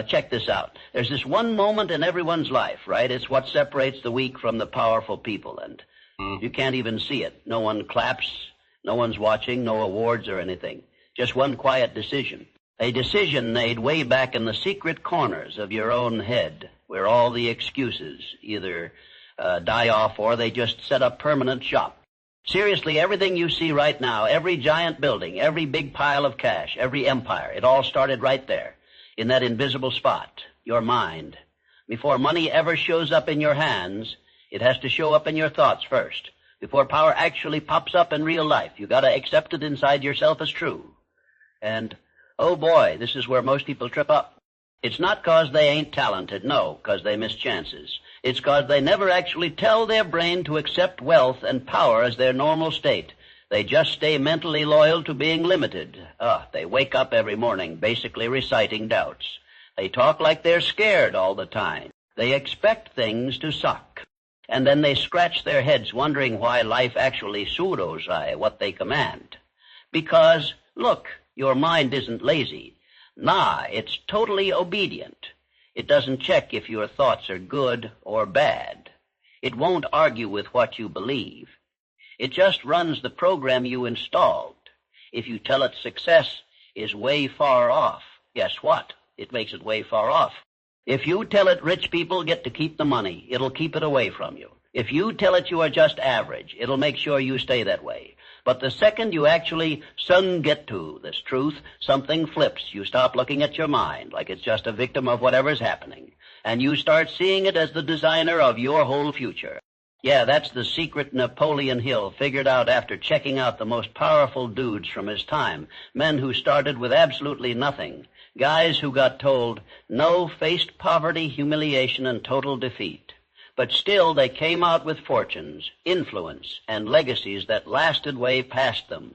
Check this out. There's this one moment in everyone's life, right? It's what separates the weak from the powerful people, and you can't even see it. No one claps, no one's watching, no awards or anything. Just one quiet decision. A decision made way back in the secret corners of your own head, where all the excuses either die off or they just set up permanent shop. Seriously, everything you see right now, every giant building, every big pile of cash, every empire, it all started right there, in that invisible spot, your mind. Before money ever shows up in your hands, it has to show up in your thoughts first. Before power actually pops up in real life, you gotta accept it inside yourself as true. And, oh boy, this is where most people trip up. It's not 'cause they ain't talented, no, 'cause they miss chances. It's 'cause they never actually tell their brain to accept wealth and power as their normal state. They just stay mentally loyal to being limited. They wake up every morning basically reciting doubts. They talk like they're scared all the time. They expect things to suck. And then they scratch their heads wondering why life actually pseudos what they command. Because, look, your mind isn't lazy. Nah, it's totally obedient. It doesn't check if your thoughts are good or bad. It won't argue with what you believe. It just runs the program you installed. If you tell it success is way far off, guess what? It makes it way far off. If you tell it rich people get to keep the money, it'll keep it away from you. If you tell it you are just average, it'll make sure you stay that way. But the second you actually get to this truth, something flips. You stop looking at your mind like it's just a victim of whatever's happening, and you start seeing it as the designer of your whole future. Yeah, that's the secret Napoleon Hill figured out after checking out the most powerful dudes from his time, men who started with absolutely nothing, guys who got told no, faced poverty, humiliation, and total defeat. But still they came out with fortunes, influence, and legacies that lasted way past them.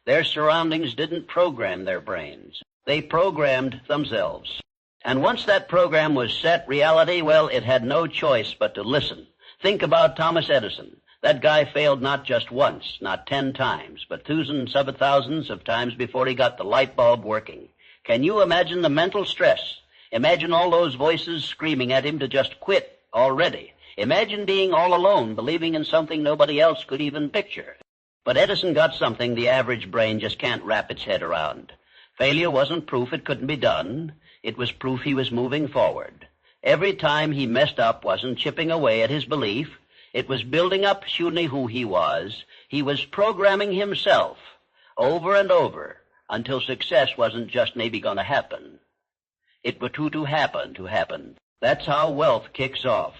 Their surroundings didn't program their brains. They programmed themselves. And once that program was set, reality, well, it had no choice but to listen. Think about Thomas Edison. That guy failed not just once, not 10 times, but thousands of times before he got the light bulb working. Can you imagine the mental stress? Imagine all those voices screaming at him to just quit already. Imagine being all alone, believing in something nobody else could even picture. But Edison got something the average brain just can't wrap its head around. Failure wasn't proof it couldn't be done. It was proof he was moving forward. Every time he messed up wasn't chipping away at his belief. It was building up who he was. He was programming himself over and over until success wasn't just maybe going to happen. It was to happen. That's how wealth kicks off.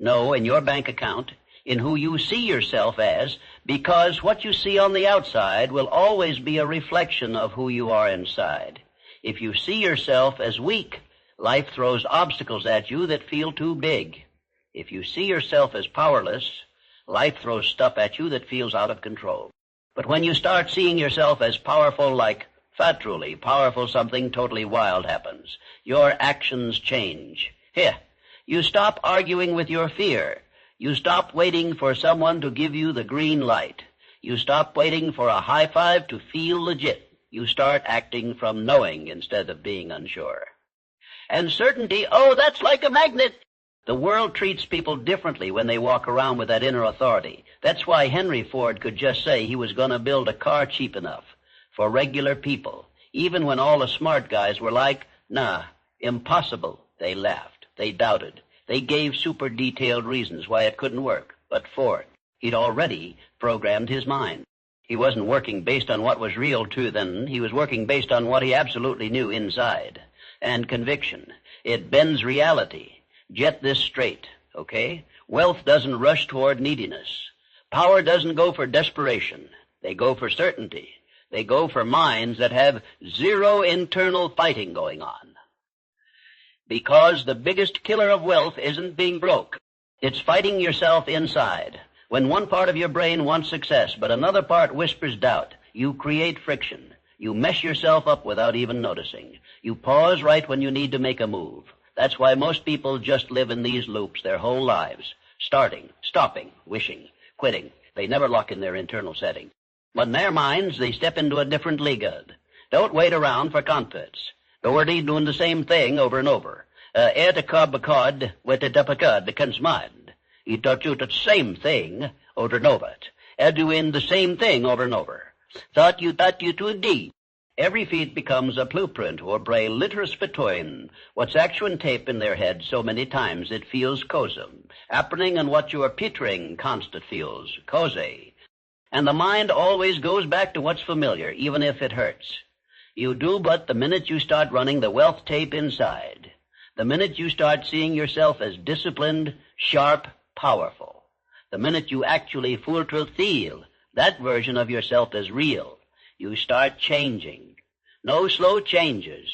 No, in your bank account, in who you see yourself as, because what you see on the outside will always be a reflection of who you are inside. If you see yourself as weak, life throws obstacles at you that feel too big. If you see yourself as powerless, life throws stuff at you that feels out of control. But when you start seeing yourself as powerful, like truly powerful, something totally wild happens. Your actions change. Here. You stop arguing with your fear. You stop waiting for someone to give you the green light. You stop waiting for a high five to feel legit. You start acting from knowing instead of being unsure. And certainty, that's like a magnet. The world treats people differently when they walk around with that inner authority. That's why Henry Ford could just say he was going to build a car cheap enough for regular people, even when all the smart guys were like, nah, impossible. They laughed. They doubted. They gave super detailed reasons why it couldn't work. But Ford, he'd already programmed his mind. He wasn't working based on what was real to them. He was working based on what he absolutely knew inside. And conviction. It bends reality. Get this straight, okay? Wealth doesn't rush toward neediness. Power doesn't go for desperation. They go for certainty. They go for minds that have zero internal fighting going on. Because the biggest killer of wealth isn't being broke. It's fighting yourself inside. When one part of your brain wants success, but another part whispers doubt, you create friction. You mess yourself up without even noticing. You pause right when you need to make a move. That's why most people just live in these loops their whole lives. Starting, stopping, wishing, quitting. They never lock in their internal setting. But in their minds, they step into a different league. Don't wait around for confidence. Doherty doing the same thing over and over. Ertekabakad wetedapakad comes mind. He taught you the same thing over and over. Doing the same thing over and over. Thought you to a deed. Every feat becomes a blueprint or braille literus between what's actual tape in their head so many times it feels cosum. Happening and what you are picturing constant feels cozy. And the mind always goes back to what's familiar, even if it hurts. You do but the minute you start running the wealth tape inside. The minute you start seeing yourself as disciplined, sharp, powerful. The minute you actually feel that version of yourself as real, you start changing. No slow changes,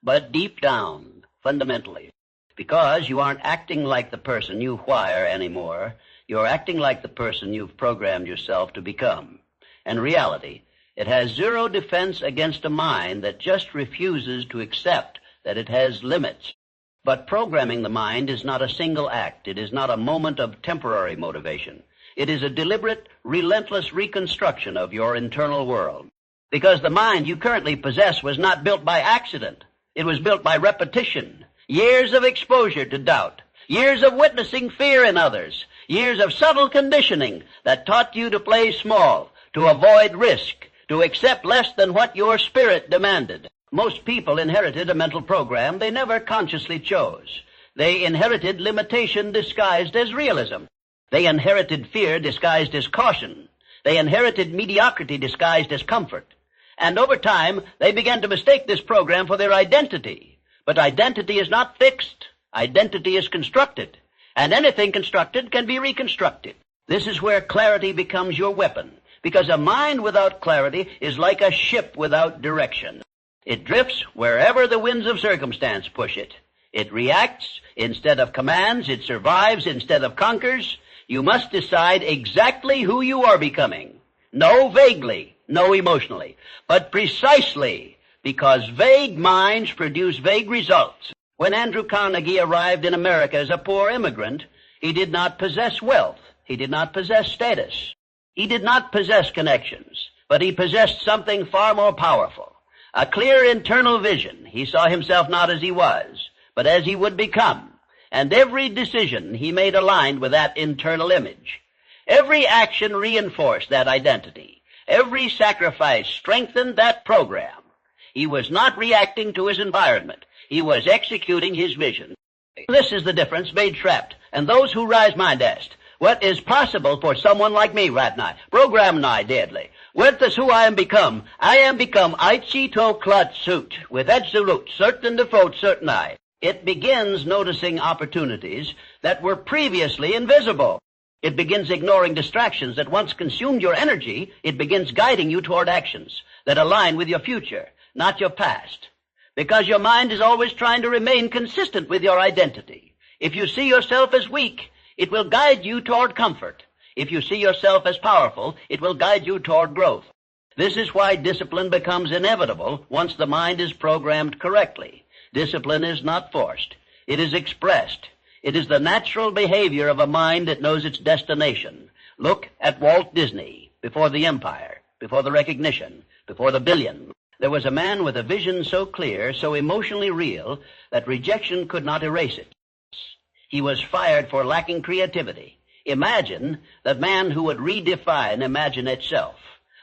but deep down, fundamentally. Because you aren't acting like the person you wire anymore. You're acting like the person you've programmed yourself to become. In reality, it has zero defense against a mind that just refuses to accept that it has limits. But programming the mind is not a single act. It is not a moment of temporary motivation. It is a deliberate, relentless reconstruction of your internal world. Because the mind you currently possess was not built by accident. It was built by repetition, years of exposure to doubt, years of witnessing fear in others, years of subtle conditioning that taught you to play small, to avoid risk, to accept less than what your spirit demanded. Most people inherited a mental program they never consciously chose. They inherited limitation disguised as realism. They inherited fear disguised as caution. They inherited mediocrity disguised as comfort. And over time, they began to mistake this program for their identity. But identity is not fixed. Identity is constructed. And anything constructed can be reconstructed. This is where clarity becomes your weapon. Because a mind without clarity is like a ship without direction. It drifts wherever the winds of circumstance push it. It reacts instead of commands. It survives instead of conquers. You must decide exactly who you are becoming. No vaguely, no emotionally, but precisely, because vague minds produce vague results. When Andrew Carnegie arrived in America as a poor immigrant, he did not possess wealth. He did not possess status. He did not possess connections, but he possessed something far more powerful. A clear internal vision. He saw himself not as he was, but as he would become. And every decision he made aligned with that internal image. Every action reinforced that identity. Every sacrifice strengthened that program. He was not reacting to his environment. He was executing his vision. This is the difference made trapped. And those who rise mind asked, what is possible for someone like me right now? Program nigh deadly. With this who I am become Aichito Klut Suit, with absolute certain default certain I. It begins noticing opportunities that were previously invisible. It begins ignoring distractions that once consumed your energy. It begins guiding you toward actions that align with your future, not your past. Because your mind is always trying to remain consistent with your identity. If you see yourself as weak, it will guide you toward comfort. If you see yourself as powerful, it will guide you toward growth. This is why discipline becomes inevitable once the mind is programmed correctly. Discipline is not forced. It is expressed. It is the natural behavior of a mind that knows its destination. Look at Walt Disney, before the empire, before the recognition, before the billion. There was a man with a vision so clear, so emotionally real, that rejection could not erase it. He was fired for lacking creativity. Imagine that man who would redefine imagine itself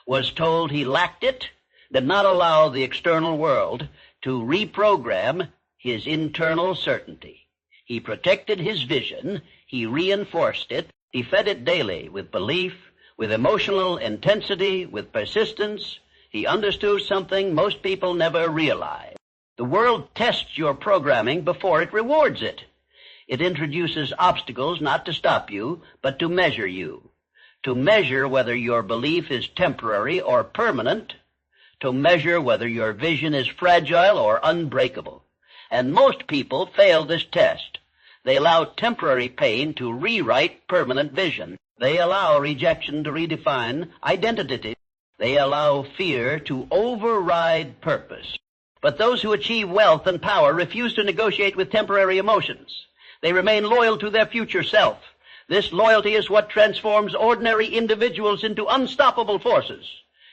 was told he lacked it, did not allow the external world to reprogram his internal certainty. He protected his vision. He reinforced it. He fed it daily with belief, with emotional intensity, with persistence. He understood something most people never realize. The world tests your programming before it rewards it. It introduces obstacles not to stop you, but to measure you. To measure whether your belief is temporary or permanent. To measure whether your vision is fragile or unbreakable. And most people fail this test. They allow temporary pain to rewrite permanent vision. They allow rejection to redefine identity. They allow fear to override purpose. But those who achieve wealth and power refuse to negotiate with temporary emotions. They remain loyal to their future self. This loyalty is what transforms ordinary individuals into unstoppable forces.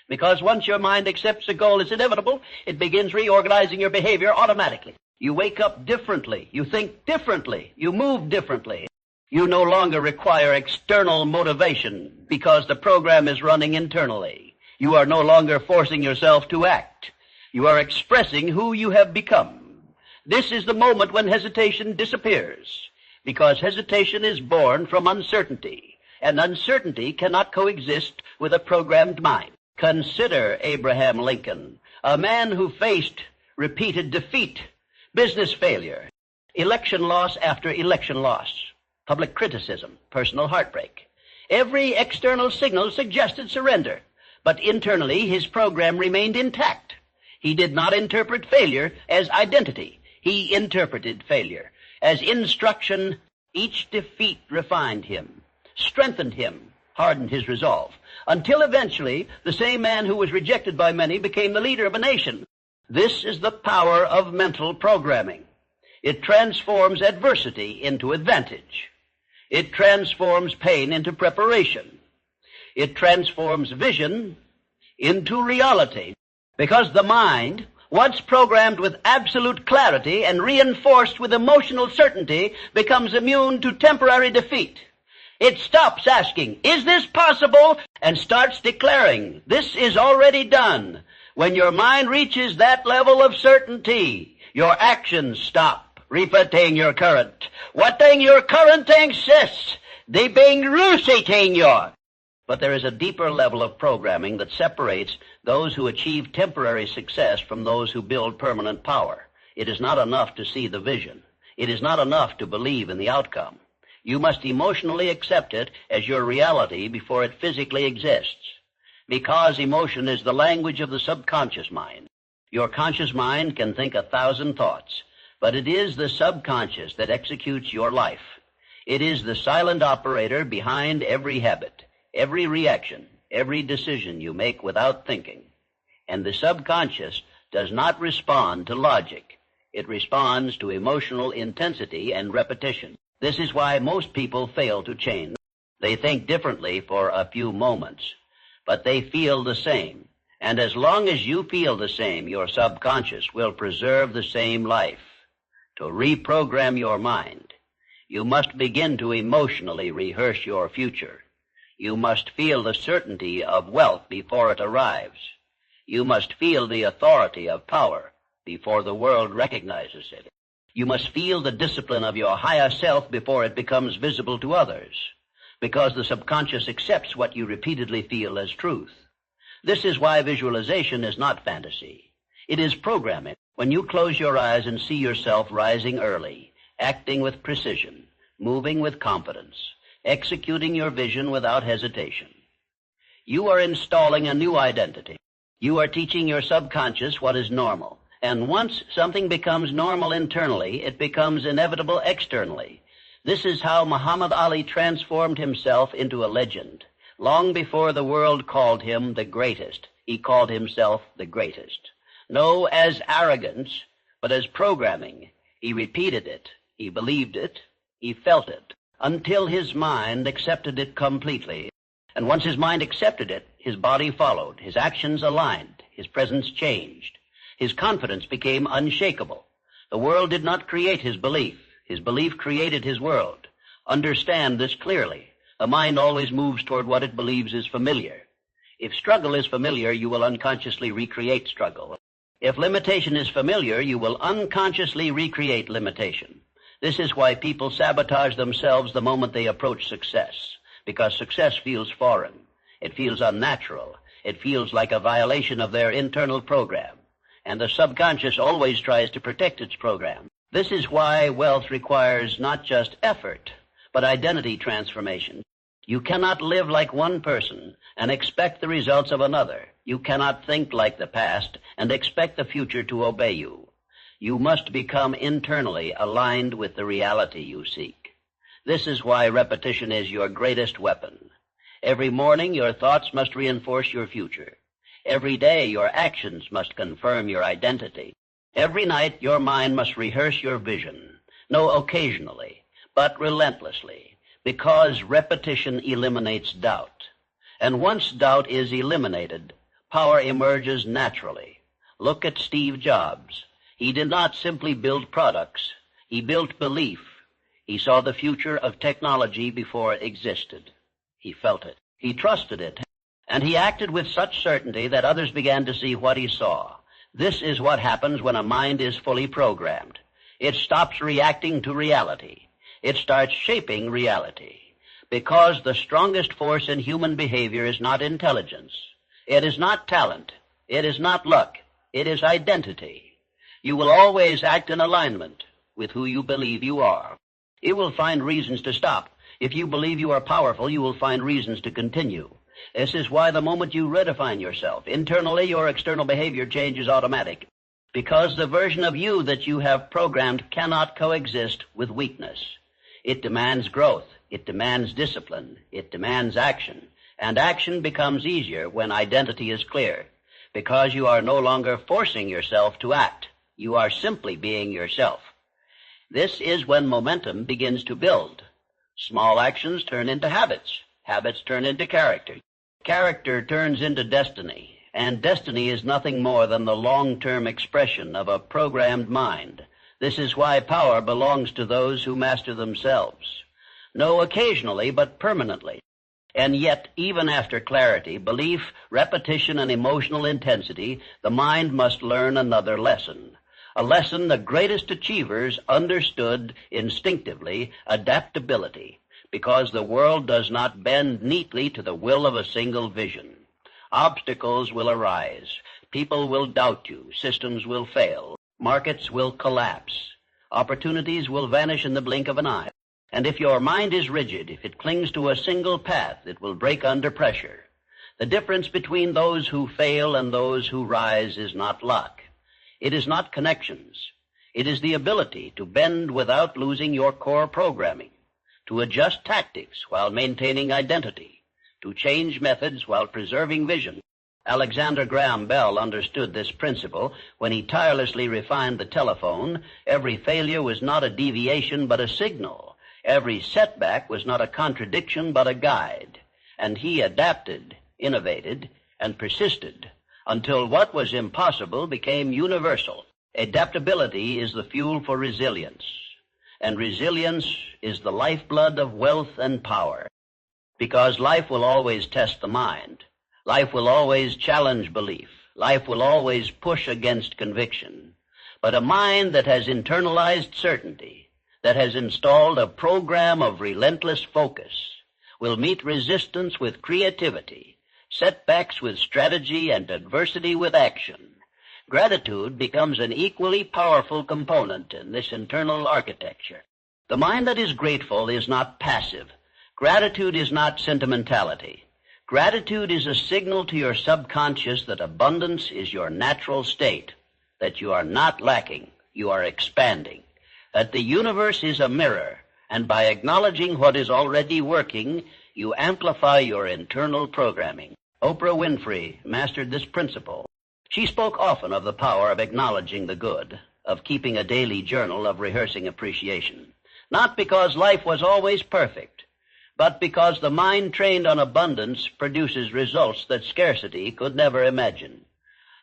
Because once your mind accepts the goal is inevitable, it begins reorganizing your behavior automatically. You wake up differently. You think differently. You move differently. You no longer require external motivation because the program is running internally. You are no longer forcing yourself to act. You are expressing who you have become. This is the moment when hesitation disappears, because hesitation is born from uncertainty, and uncertainty cannot coexist with a programmed mind. Consider Abraham Lincoln, a man who faced repeated defeat, business failure, election loss after election loss, public criticism, personal heartbreak. Every external signal suggested surrender, but internally his program remained intact. He did not interpret failure as identity. He interpreted failure as instruction. Each defeat refined him, strengthened him, hardened his resolve, until eventually the same man who was rejected by many became the leader of a nation. This is the power of mental programming. It transforms adversity into advantage. It transforms pain into preparation. It transforms vision into reality. Because the mind, once programmed with absolute clarity and reinforced with emotional certainty, becomes immune to temporary defeat. It stops asking, "Is this possible?" and starts declaring, "This is already done." When your mind reaches that level of certainty, your actions stop repeating your current. What thing your current insists, they being rusiting your. But there is a deeper level of programming that separates those who achieve temporary success from those who build permanent power. It is not enough to see the vision. It is not enough to believe in the outcome. You must emotionally accept it as your reality before it physically exists. Because emotion is the language of the subconscious mind. Your conscious mind can think 1,000 thoughts, but it is the subconscious that executes your life. It is the silent operator behind every habit, every reaction, every decision you make without thinking. And the subconscious does not respond to logic. It responds to emotional intensity and repetition. This is why most people fail to change. They think differently for a few moments, but they feel the same. And as long as you feel the same, your subconscious will preserve the same life. To reprogram your mind, you must begin to emotionally rehearse your future. You must feel the certainty of wealth before it arrives. You must feel the authority of power before the world recognizes it. You must feel the discipline of your higher self before it becomes visible to others, because the subconscious accepts what you repeatedly feel as truth. This is why visualization is not fantasy. It is programming. When you close your eyes and see yourself rising early, acting with precision, moving with confidence, executing your vision without hesitation, you are installing a new identity. You are teaching your subconscious what is normal. And once something becomes normal internally, it becomes inevitable externally. This is how Muhammad Ali transformed himself into a legend. Long before the world called him the greatest, he called himself the greatest. No as arrogance, but as programming. He repeated it, he believed it, he felt it, until his mind accepted it completely. And once his mind accepted it, his body followed, his actions aligned, his presence changed. His confidence became unshakable. The world did not create his belief. His belief created his world. Understand this clearly. The mind always moves toward what it believes is familiar. If struggle is familiar, you will unconsciously recreate struggle. If limitation is familiar, you will unconsciously recreate limitation. This is why people sabotage themselves the moment they approach success, because success feels foreign. It feels unnatural. It feels like a violation of their internal program. And the subconscious always tries to protect its program. This is why wealth requires not just effort, but identity transformation. You cannot live like one person and expect the results of another. You cannot think like the past and expect the future to obey you. You must become internally aligned with the reality you seek. This is why repetition is your greatest weapon. Every morning, your thoughts must reinforce your future. Every day, your actions must confirm your identity. Every night, your mind must rehearse your vision. No occasionally, but relentlessly, because repetition eliminates doubt. And once doubt is eliminated, Power emerges naturally. Look at Steve Jobs. He did not simply build products. He built belief. He saw the future of technology before it existed. He felt it. He trusted it. And he acted with such certainty that others began to see what he saw. This is what happens when a mind is fully programmed. It stops reacting to reality. It starts shaping reality. Because the strongest force in human behavior is not intelligence. It is not talent. It is not luck. It is identity. You will always act in alignment with who you believe you are. You will find reasons to stop. If you believe you are powerful, you will find reasons to continue. This is why the moment you redefine yourself, internally your external behavior change is automatic. Because the version of you that you have programmed cannot coexist with weakness. It demands growth. It demands discipline. It demands action. And action becomes easier when identity is clear. Because you are no longer forcing yourself to act. You are simply being yourself. This is when momentum begins to build. Small actions turn into habits. Habits turn into character. Character turns into destiny. And destiny is nothing more than the long-term expression of a programmed mind. This is why power belongs to those who master themselves. No occasionally, but permanently. And yet, even after clarity, belief, repetition, and emotional intensity, the mind must learn another lesson. A lesson the greatest achievers understood instinctively, adaptability, because the world does not bend neatly to the will of a single vision. Obstacles will arise. People will doubt you. Systems will fail. Markets will collapse. Opportunities will vanish in the blink of an eye. And if your mind is rigid, if it clings to a single path, it will break under pressure. The difference between those who fail and those who rise is not luck. It is not connections. It is the ability to bend without losing your core programming, to adjust tactics while maintaining identity, to change methods while preserving vision. Alexander Graham Bell understood this principle when he tirelessly refined the telephone. Every failure was not a deviation but a signal. Every setback was not a contradiction but a guide. And he adapted, innovated, and persisted until what was impossible became universal. Adaptability is the fuel for resilience, and resilience is the lifeblood of wealth and power. Because life will always test the mind. Life will always challenge belief. Life will always push against conviction. But a mind that has internalized certainty, that has installed a program of relentless focus, will meet resistance with creativity, setbacks with strategy, and adversity with action. Gratitude becomes an equally powerful component in this internal architecture. The mind that is grateful is not passive. Gratitude is not sentimentality. Gratitude is a signal to your subconscious that abundance is your natural state, that you are not lacking, you are expanding, that the universe is a mirror, and by acknowledging what is already working, you amplify your internal programming. Oprah Winfrey mastered this principle. She spoke often of the power of acknowledging the good, of keeping a daily journal, of rehearsing appreciation. Not because life was always perfect, but because the mind trained on abundance produces results that scarcity could never imagine.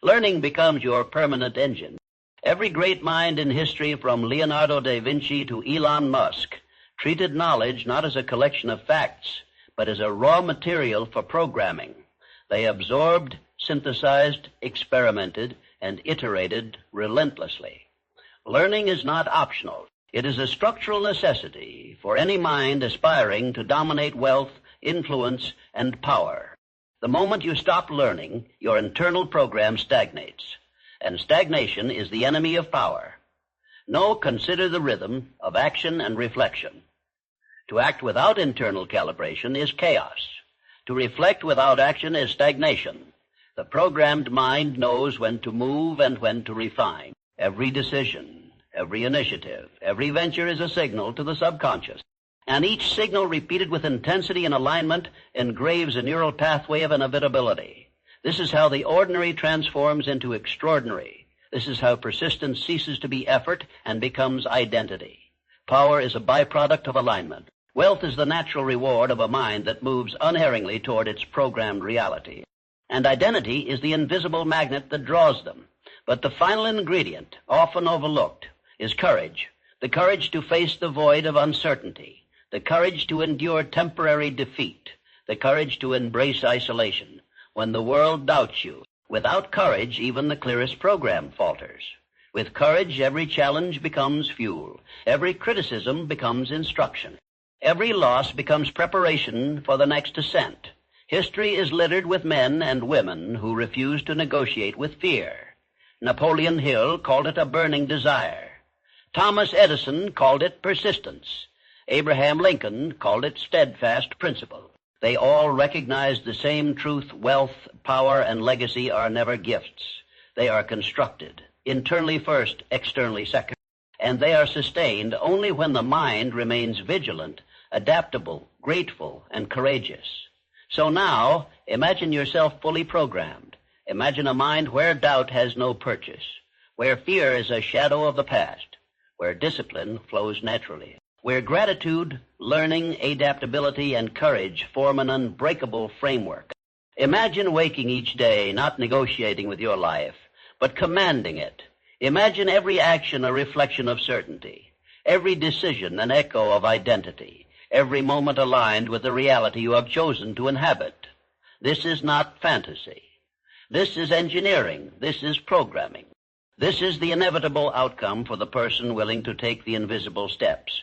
Learning becomes your permanent engine. Every great mind in history, from Leonardo da Vinci to Elon Musk, treated knowledge not as a collection of facts, but as a raw material for programming. They absorbed, synthesized, experimented, and iterated relentlessly. Learning is not optional. It is a structural necessity for any mind aspiring to dominate wealth, influence, and power. The moment you stop learning, your internal program stagnates, and stagnation is the enemy of power. No, consider the rhythm of action and reflection. To act without internal calibration is chaos. To reflect without action is stagnation. The programmed mind knows when to move and when to refine. Every decision, every initiative, every venture is a signal to the subconscious. And each signal repeated with intensity and alignment engraves a neural pathway of inevitability. This is how the ordinary transforms into extraordinary. This is how persistence ceases to be effort and becomes identity. Power is a byproduct of alignment. Wealth is the natural reward of a mind that moves unerringly toward its programmed reality. And identity is the invisible magnet that draws them. But the final ingredient, often overlooked, is courage. The courage to face the void of uncertainty. The courage to endure temporary defeat. The courage to embrace isolation. When the world doubts you, without courage, even the clearest program falters. With courage, every challenge becomes fuel. Every criticism becomes instruction. Every loss becomes preparation for the next ascent. History is littered with men and women who refuse to negotiate with fear. Napoleon Hill called it a burning desire. Thomas Edison called it persistence. Abraham Lincoln called it steadfast principle. They all recognized the same truth: wealth, power, and legacy are never gifts. They are constructed, internally first, externally second, and they are sustained only when the mind remains vigilant, adaptable, grateful, and courageous. So now, imagine yourself fully programmed. Imagine a mind where doubt has no purchase, where fear is a shadow of the past, where discipline flows naturally, where gratitude, learning, adaptability, and courage form an unbreakable framework. Imagine waking each day not negotiating with your life, but commanding it. Imagine every action a reflection of certainty, every decision an echo of identity, every moment aligned with the reality you have chosen to inhabit. This is not fantasy. This is engineering. This is programming. This is the inevitable outcome for the person willing to take the invisible steps.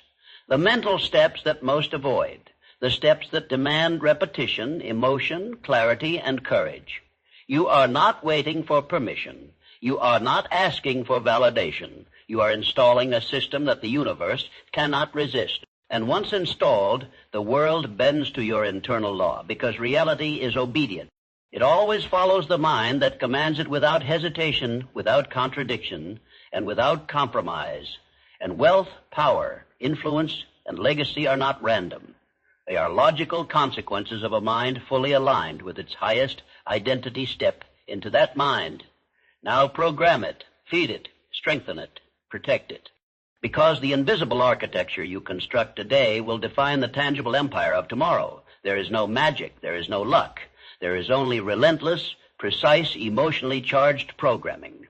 The mental steps that most avoid. The steps that demand repetition, emotion, clarity, and courage. You are not waiting for permission. You are not asking for validation. You are installing a system that the universe cannot resist. And once installed, the world bends to your internal law, because reality is obedient. It always follows the mind that commands it without hesitation, without contradiction, and without compromise. And wealth, power, influence, and legacy are not random. They are logical consequences of a mind fully aligned with its highest identity step into that mind. Now program it, feed it, strengthen it, protect it. Because the invisible architecture you construct today will define the tangible empire of tomorrow. There is no magic, there is no luck. There is only relentless, precise, emotionally charged programming.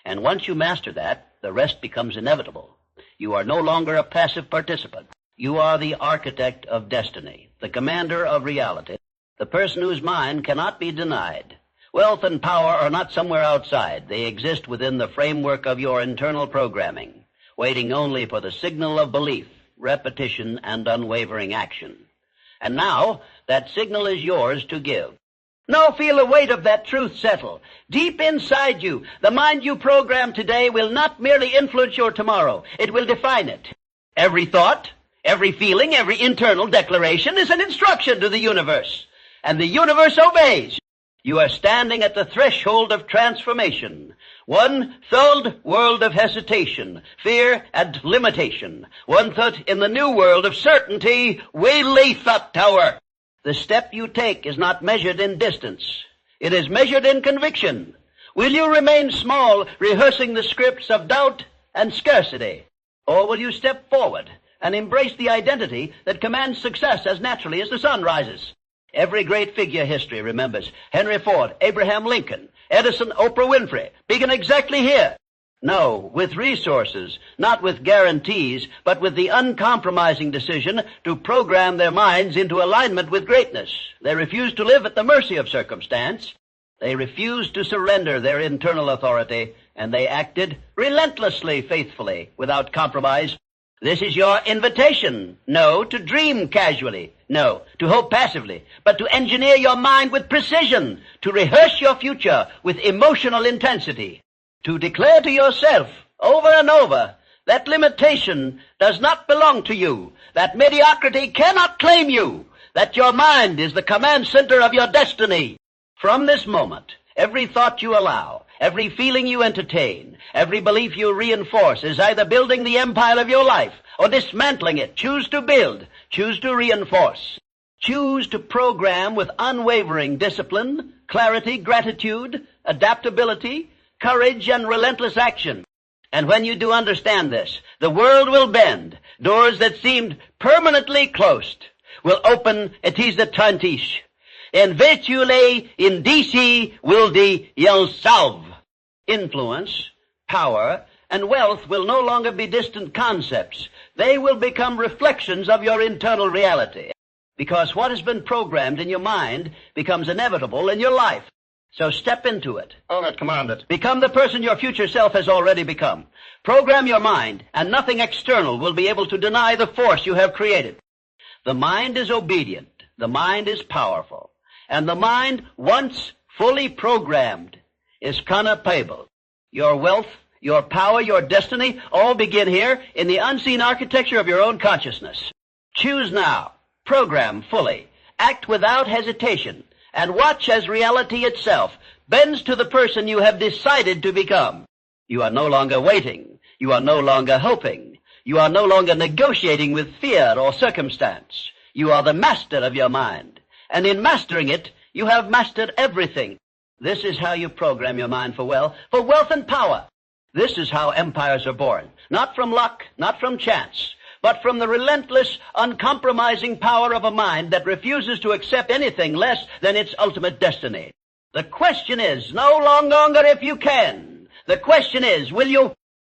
And once you master that, the rest becomes inevitable. You are no longer a passive participant. You are the architect of destiny, the commander of reality, the person whose mind cannot be denied. Wealth and power are not somewhere outside. They exist within the framework of your internal programming, waiting only for the signal of belief, repetition, and unwavering action. And now, that signal is yours to give. Now feel the weight of that truth settle. Deep inside you, the mind you program today will not merely influence your tomorrow. It will define it. Every thought, every feeling, every internal declaration is an instruction to the universe. And the universe obeys. You are standing at the threshold of transformation. One third world of hesitation, fear, and limitation. One third in the new world of certainty, Tower. The step you take is not measured in distance. It is measured in conviction. Will you remain small, rehearsing the scripts of doubt and scarcity? Or will you step forward and embrace the identity that commands success as naturally as the sun rises? Every great figure history remembers. Henry Ford, Abraham Lincoln, Edison, Oprah Winfrey. Begin exactly here. No, with resources, not with guarantees, but with the uncompromising decision to program their minds into alignment with greatness. They refused to live at the mercy of circumstance. They refused to surrender their internal authority, and they acted relentlessly faithfully, without compromise. This is your invitation. No, to dream casually. No, to hope passively. But to engineer your mind with precision. To rehearse your future with emotional intensity. To declare to yourself over and over that limitation does not belong to you. That mediocrity cannot claim you. That your mind is the command center of your destiny. From this moment, every thought you allow, every feeling you entertain, every belief you reinforce is either building the empire of your life or dismantling it. Choose to build. Choose to reinforce. Choose to program with unwavering discipline, clarity, gratitude, adaptability, courage, and relentless action. And when you do understand this, the world will bend. Doors that seemed permanently closed will open etis the tantish. Eventually, indici will de yourself. Influence, power, and wealth will no longer be distant concepts. They will become reflections of your internal reality. Because what has been programmed in your mind becomes inevitable in your life. So step into it. All that, command it. Become the person your future self has already become. Program your mind, and nothing external will be able to deny the force you have created. The mind is obedient. The mind is powerful. And the mind, once fully programmed, is canapable. Your wealth, your power, your destiny, all begin here in the unseen architecture of your own consciousness. Choose now. Program fully. Act without hesitation. And watch as reality itself bends to the person you have decided to become. You are no longer waiting. You are no longer hoping. You are no longer negotiating with fear or circumstance. You are the master of your mind. And in mastering it, you have mastered everything. This is how you program your mind for wealth and power. This is how empires are born. Not from luck, not from chance, but from the relentless, uncompromising power of a mind that refuses to accept anything less than its ultimate destiny. The question is no longer if you can. The question is, will you